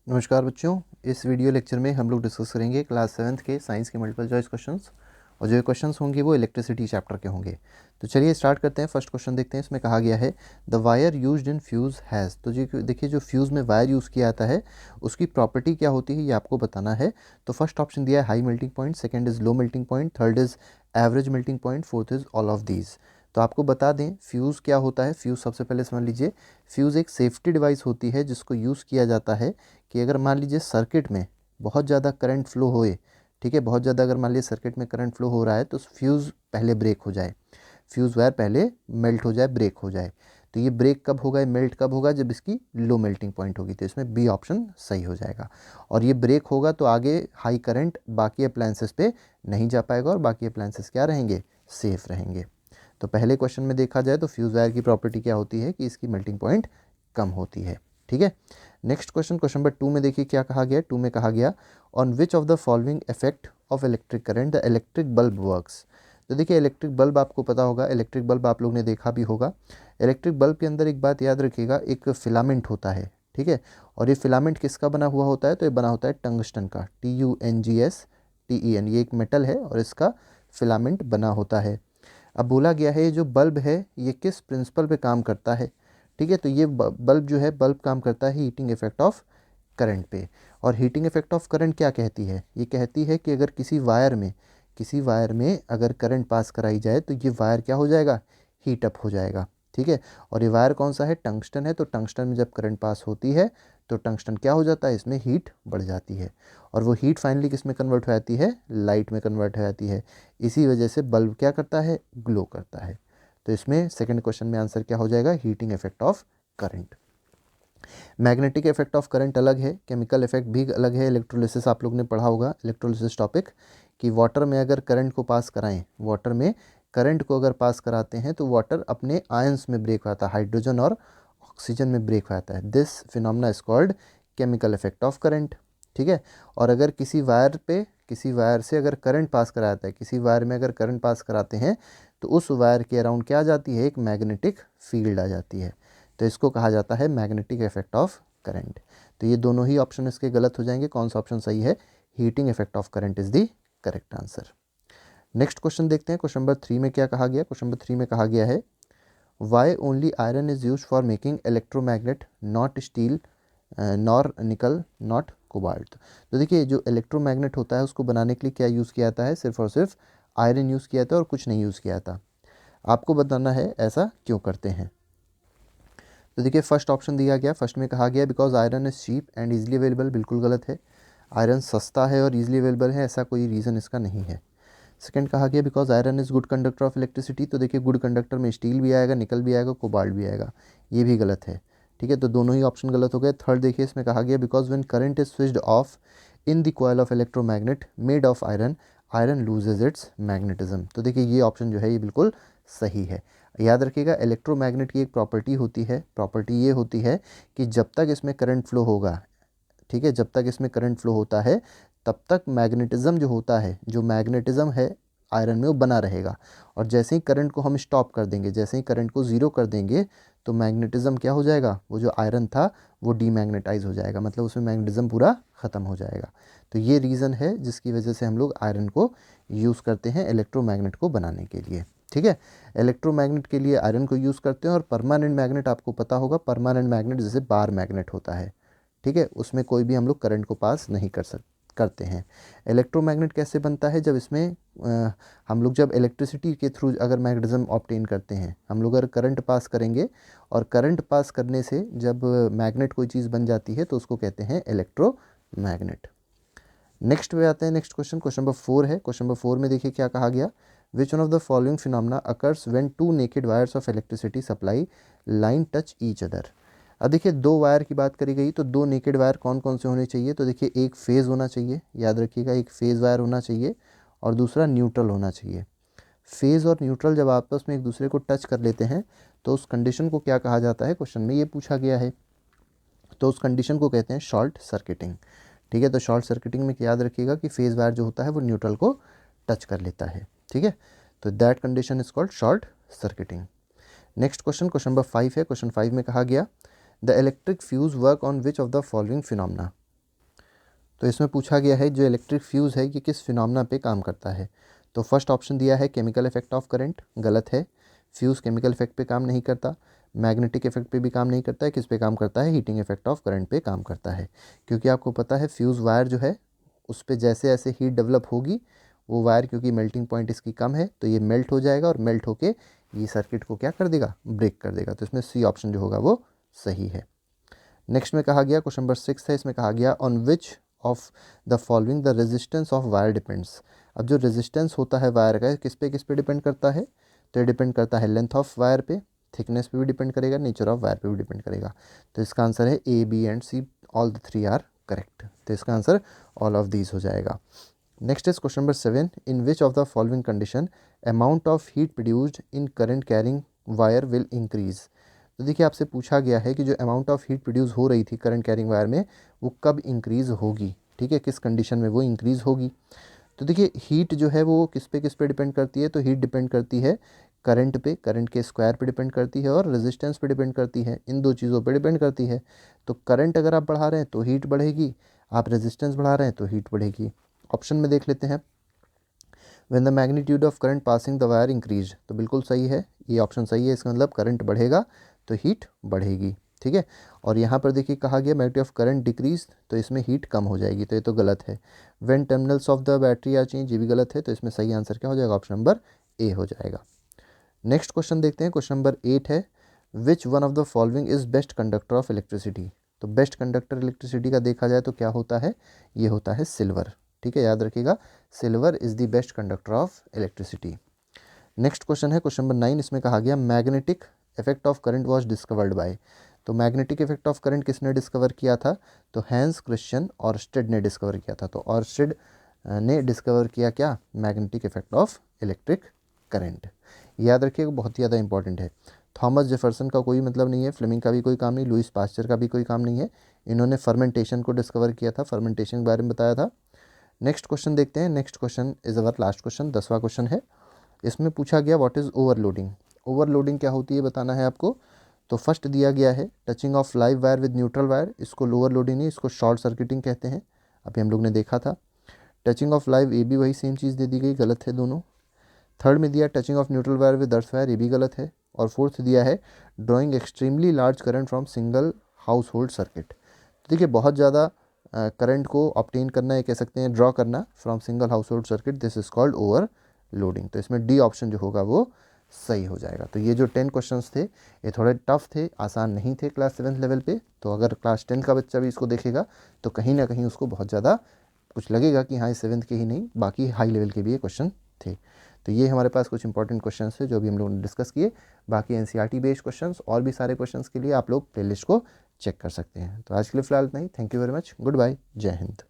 नमस्कार बच्चों, इस वीडियो लेक्चर में हम लोग डिस्कस करेंगे क्लास 7th के साइंस के मल्टीपल चॉइस क्वेश्चंस। और जो क्वेश्चंस होंगे वो इलेक्ट्रिसिटी चैप्टर के होंगे। तो चलिए स्टार्ट करते हैं। फर्स्ट क्वेश्चन देखते हैं। इसमें कहा गया है the wire used in fuse has. तो जी देखिए, जो फ्यूज़ में वायर यूज़ किया जाता है उसकी प्रॉपर्टी क्या होती है ये आपको बताना है। तो फर्स्ट ऑप्शन दिया है high melting point, second is low melting point, third is average melting point, fourth is all of these. तो आपको बता दें फ्यूज़ क्या होता है। फ्यूज़ सबसे पहले समझ लीजिए, फ्यूज़ एक सेफ्टी डिवाइस होती है जिसको यूज़ किया जाता है कि अगर मान लीजिए सर्किट में बहुत ज़्यादा करंट फ्लो होए, ठीक है, बहुत ज़्यादा अगर मान लीजिए सर्किट में करंट फ्लो हो रहा है तो फ्यूज़ पहले ब्रेक हो जाए, फ्यूज़ वायर पहले मेल्ट हो जाए, ब्रेक हो जाए। तो ये ब्रेक कब होगा, मेल्ट कब होगा, जब इसकी लो मेल्टिंग पॉइंट होगी। तो इसमें बी ऑप्शन सही हो जाएगा। और ये ब्रेक होगा तो आगे हाई करंट बाकी अप्लायंसेस पे नहीं जा पाएगा और बाकी अप्लायंसेस क्या रहेंगे, सेफ रहेंगे। तो पहले क्वेश्चन में देखा जाए तो फ्यूज़ वायर की प्रॉपर्टी क्या होती है कि इसकी मेल्टिंग पॉइंट कम होती है। ठीक है। नेक्स्ट क्वेश्चन, क्वेश्चन नंबर 2 में देखिए क्या कहा गया। 2 में कहा गया on which of the following effect of electric current the electric bulb works. तो देखिए, इलेक्ट्रिक बल्ब आपको पता होगा, इलेक्ट्रिक बल्ब आप लोग ने देखा भी होगा। इलेक्ट्रिक बल्ब के अंदर एक बात याद रखिएगा, एक फिलामेंट होता है, ठीक है। और ये फिलामेंट किसका बना हुआ होता है, तो ये बना होता है टंगस्टन का, TUNGSTEN। ये एक मेटल है और इसका फिलामेंट बना होता है। अब बोला गया है ये जो बल्ब है ये किस प्रिंसिपल पे काम करता है, ठीक है। तो ये बल्ब जो है, बल्ब काम करता है हीटिंग इफेक्ट ऑफ करंट पे। और हीटिंग इफेक्ट ऑफ करंट क्या कहती है, ये कहती है कि अगर किसी वायर में अगर करंट पास कराई जाए तो ये वायर क्या हो जाएगा, हीट अप हो जाएगा, ठीक है। और ये वायर कौन सा है, टंगस्टन है। तो टंगस्टन में जब करंट पास होती है तो टंगस्टन क्या हो जाता है, इसमें हीट बढ़ जाती है और वो हीट फाइनली किस में कन्वर्ट हो जाती है, लाइट में कन्वर्ट हो जाती है। इसी वजह से बल्ब क्या करता है, ग्लो करता है। तो इसमें सेकंड क्वेश्चन में आंसर क्या हो जाएगा, heating effect of current. Magnetic effect of current अलग है, केमिकल इफेक्ट भी अलग है। इलेक्ट्रोलिसिस आप लोग ने पढ़ा होगा, इलेक्ट्रोलिसिस टॉपिक, कि वाटर में अगर करंट को पास कराएं, वाटर में करंट को अगर पास कराते हैं तो वाटर अपने आयंस में ब्रेक हो जाता है, हाइड्रोजन और ऑक्सीजन में ब्रेक हो जाता है। This phenomena is called chemical effect of current, ठीक है। और अगर किसी वायर से अगर करंट पास कराता है, किसी वायर में अगर करंट पास कराते हैं तो उस वायर के अराउंड क्या आ जाती है, एक मैग्नेटिक फील्ड आ जाती है। तो इसको कहा जाता है मैग्नेटिक इफेक्ट ऑफ करंट। तो ये दोनों ही ऑप्शन इसके गलत हो जाएंगे। कौन सा ऑप्शन सही है, heating effect of current is the correct answer. Next question देखते हैं। क्वेश्चन नंबर 3 में क्या कहा गया। क्वेश्चन नंबर 3 में कहा गया है why only iron is use for making electromagnet, not steel, nor nickel, not cobalt. तो देखिए, जो इलेक्ट्रोमैग्नेट होता है उसको बनाने के लिए क्या यूज़ किया जाता है, सिर्फ और सिर्फ आयरन यूज़ किया जाता है और कुछ नहीं यूज़ किया जाता। आपको बताना है ऐसा क्यों करते हैं। तो देखिए, फर्स्ट ऑप्शन दिया गया, फर्स्ट में कहा गया because iron is cheap and easily available. बिल्कुल गलत है, आयरन सस्ता है और ईजिली अवेलेबल है, ऐसा कोई रीज़न इसका नहीं है। सेकंड कहा गया because iron is good conductor of electricity. तो देखिए, गुड कंडक्टर में स्टील भी आएगा, निकल भी आएगा, कोबाल्ट भी आएगा, ये भी गलत है, ठीक है। तो दोनों ही ऑप्शन गलत हो गए। थर्ड देखिए, इसमें कहा गया because when current is switched off in the coil of electromagnet made of iron, iron loses it's magnetism. तो देखिए, ये ऑप्शन जो है ये बिल्कुल सही है। याद रखिएगा, इलेक्ट्रोमैग्नेट की एक प्रॉपर्टी होती है, प्रॉपर्टी ये होती है कि जब तक इसमें करंट फ्लो होगा, ठीक है, जब तक इसमें करंट फ्लो होता है तब तक मैग्नेटिज्म जो होता है, जो मैग्नेटिज्म है आयरन में वो बना रहेगा। और जैसे ही करंट को हम स्टॉप कर देंगे, जैसे ही करंट को ज़ीरो कर देंगे तो मैग्नेटिज्म क्या हो जाएगा, वो जो आयरन था वो डीमैग्नेटाइज हो जाएगा, मतलब उसमें मैग्नेटिज्म पूरा ख़त्म हो जाएगा। तो ये रीज़न है जिसकी वजह से हम लोग आयरन को यूज़ करते हैं इलेक्ट्रोमैग्नेट को बनाने के लिए, ठीक है। इलेक्ट्रोमैग्नेट के लिए आयरन को यूज़ करते हैं। और परमानेंट मैग्नेट आपको पता होगा, परमानेंट मैग्नेट जैसे बार मैग्नेट होता है, ठीक है, उसमें कोई भी हम लोग करंट को पास नहीं करते हैं। इलेक्ट्रोमैग्नेट कैसे बनता है, जब इसमें हम लोग जब इलेक्ट्रिसिटी के थ्रू अगर मैग्नेटिज्म ऑब्टेन करते हैं, हम लोग अगर करंट पास करेंगे और करंट पास करने से जब मैग्नेट कोई चीज़ बन जाती है तो उसको कहते हैं इलेक्ट्रोमैग्नेट। नेक्स्ट पे आते हैं, नेक्स्ट क्वेश्चन, क्वेश्चन नंबर 4 है। क्वेश्चन नंबर 4 में देखिए क्या कहा गया, which one of the following phenomena occurs when two naked wires of electricity supply line touch each other. अब देखिए, दो वायर की बात करी गई तो दो नेकेड वायर कौन कौन से होने चाहिए। तो देखिए, एक फेज़ होना चाहिए, याद रखिएगा, एक फेज़ वायर होना चाहिए और दूसरा न्यूट्रल होना चाहिए। फेज़ और न्यूट्रल जब आपस में एक दूसरे को टच कर लेते हैं तो उस कंडीशन को क्या कहा जाता है, क्वेश्चन में ये पूछा गया है। तो उस कंडीशन को कहते हैं शॉर्ट सर्किटिंग, ठीक है। तो शॉर्ट सर्किटिंग में याद रखिएगा कि फेज़ वायर जो होता है वो न्यूट्रल को टच कर लेता है, ठीक है। तो that condition is called short circuiting. Next question, question number 5 है। क्वेश्चन 5 में कहा गया the electric fuse work on which of the following phenomena. तो इसमें पूछा गया है जो इलेक्ट्रिक फ्यूज़ है ये किस फिनोमेना पे काम करता है। तो फर्स्ट ऑप्शन दिया है केमिकल इफेक्ट ऑफ करंट, गलत है। फ्यूज़ केमिकल इफेक्ट पे काम नहीं करता, मैग्नेटिक इफेक्ट पे भी काम नहीं करता है, किस पे काम करता है, हीटिंग इफेक्ट ऑफ करंट पे काम करता है। क्योंकि आपको पता है फ्यूज़ वायर जो है उस पर जैसे जैसे हीट डेवलप होगी वो वायर, क्योंकि मेल्टिंग पॉइंट इसकी कम है तो ये मेल्ट हो जाएगा और मेल्ट होके ये सर्किट को क्या कर देगा, ब्रेक कर देगा। तो इसमें सी ऑप्शन जो होगा वो सही है। नेक्स्ट में कहा गया क्वेश्चन नंबर 6 है, इसमें कहा गया on which of the following the resistance of wire depends. अब जो रेजिस्टेंस होता है वायर का किस पे डिपेंड करता है, तो ये डिपेंड करता है लेंथ ऑफ वायर पे, थिकनेस पे भी डिपेंड करेगा, नेचर ऑफ वायर पे भी डिपेंड करेगा। तो इसका आंसर है A, B and C, all the three are correct. तो इसका आंसर ऑल ऑफ दीज हो जाएगा। Next is question number 7, in which of the following condition amount of heat produced in current carrying wire will increase. तो देखिए आपसे पूछा गया है कि जो अमाउंट ऑफ हीट प्रोड्यूस हो रही थी करंट कैरिंग वायर में वो कब इंक्रीज़ होगी, ठीक है, किस कंडीशन में वो इंक्रीज़ होगी। तो देखिए हीट जो है वो किस पे डिपेंड करती है, तो हीट डिपेंड करती है करंट पे, करंट के स्क्वायर पे डिपेंड करती है और रेजिस्टेंस पे डिपेंड करती है, इन दो चीज़ों पे डिपेंड करती है। तो करंट अगर आप बढ़ा रहे हैं तो हीट बढ़ेगी, आप रेजिस्टेंस बढ़ा रहे हैं तो हीट बढ़ेगी। ऑप्शन में देख लेते हैं, when the magnitude of current passing the wire increase, तो बिल्कुल सही है, ये ऑप्शन सही है। इसका मतलब करंट बढ़ेगा तो हीट बढ़ेगी, ठीक है। और यहाँ पर देखिए कहा गया मैग्नीट्यूड ऑफ करंट डिक्रीज, तो इसमें हीट कम हो जाएगी, तो ये तो गलत है। When terminals of the battery are change, ये भी गलत है। तो इसमें सही आंसर क्या हो जाएगा, ऑप्शन नंबर ए हो जाएगा। नेक्स्ट क्वेश्चन देखते हैं, क्वेश्चन नंबर 8 है, विच one of the following is best conductor of electricity. तो बेस्ट कंडक्टर इलेक्ट्रिसिटी का देखा जाए तो क्या होता है, ये होता है सिल्वर, ठीक है, याद रखिएगा, silver is the best conductor of electricity. Next question है क्वेश्चन नंबर 9, इसमें कहा गया magnetic effect of current was discovered by. तो मैग्नेटिक इफेक्ट ऑफ करंट किसने डिस्कवर किया था, तो हैंस क्रिश्चियन ऑर्स्टेड ने डिस्कवर किया था। तो ऑर्स्टेड ने डिस्कवर किया क्या, magnetic effect of electric current. याद रखिएगा बहुत ही ज़्यादा इंपॉर्टेंट है। थॉमस जेफरसन का कोई मतलब नहीं है, फ्लेमिंग का भी कोई काम नहीं, लुइस पास्चर का भी कोई काम नहीं है। इन्होंने फर्मेंटेशन को डिस्कवर किया था, फर्मेंटेशन के बारे में बताया था। नेक्स्ट क्वेश्चन देखते हैं, next question is our last question, 10वां क्वेश्चन है। इसमें पूछा गया व्हाट इज़ ओवरलोडिंग। ओवरलोडिंग क्या होती है बताना है आपको। तो फर्स्ट दिया गया है touching of live wire with neutral wire, इसको ओवर लोडिंग नहीं, इसको शॉर्ट सर्किटिंग कहते हैं, अभी हम लोग ने देखा था। टचिंग ऑफ लाइव, ये भी वही सेम चीज़ दे दी गई, गलत है दोनों। थर्ड में दिया touching of neutral wire with earth wire, ये भी गलत है। और फोर्थ दिया है drawing extremely large current from single house hold circuit. तो देखिए बहुत ज़्यादा करंट को ऑब्टेन करना, ये कह सकते हैं ड्रॉ करना from single house hold circuit, this is called over loading. तो इसमें डी ऑप्शन जो होगा वो सही हो जाएगा। तो ये जो 10 क्वेश्चंस थे ये थोड़े टफ थे, आसान नहीं थे क्लास 7th लेवल पे। तो अगर क्लास 10 का बच्चा भी इसको देखेगा तो कहीं ना कहीं उसको बहुत ज़्यादा कुछ लगेगा कि हाँ 7th के ही नहीं बाकी हाई लेवल के भी ये क्वेश्चन थे। तो ये हमारे पास कुछ इंपॉर्टेंट क्वेश्चंस थे जो भी हम लोगों ने डिस्कस किए। बाकी एनसीईआरटी बेस्ड क्वेश्चंस और भी सारे क्वेश्चंस के लिए आप लोग प्लेलिस्ट को चेक कर सकते हैं। तो आज के लिए फिलहाल नहीं, thank you very much, good bye, जय हिंद।